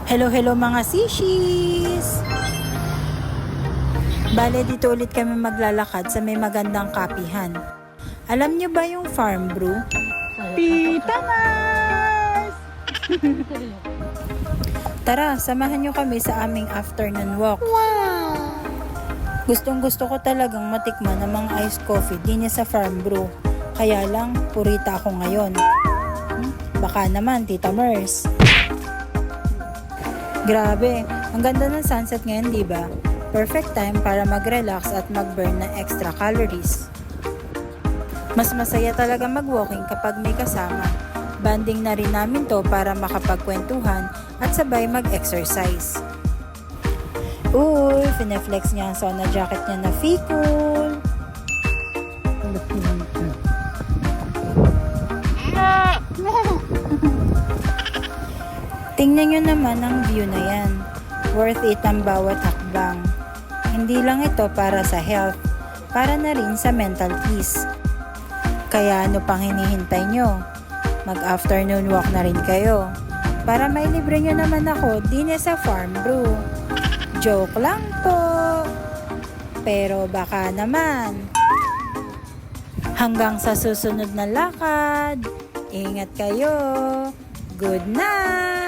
Hello, hello mga sishis! Bale, dito ulit kami maglalakad sa may magandang kapihan. Alam nyo ba yung farm brew? Tita Mars! Tara, samahan nyo kami sa aming afternoon walk. Gustong gusto ko talagang matikman ng mga iced coffee din sa farm brew. Kaya lang, purita ako ngayon. Baka naman, Tita Mars. Grabe, ang ganda ng sunset ngayon, di ba? Perfect time para mag-relax at mag-burn ng extra calories. Mas masaya talaga mag-walking kapag may kasama. Banding na rin namin to para makapagkwentuhan at sabay mag-exercise. Uy, fineflex niya ang sauna jacket niya na cool. Tingnan nyo naman ang view na yan. Worth it ang bawat hakbang. Hindi lang ito para sa health, para na rin sa mental peace. Kaya ano pang hinihintay nyo? Mag-afternoon walk na rin kayo. Para may libre nyo naman ako din sa farm brew. Joke lang po. Pero baka naman. Hanggang sa susunod na lakad. Ingat kayo. Good night!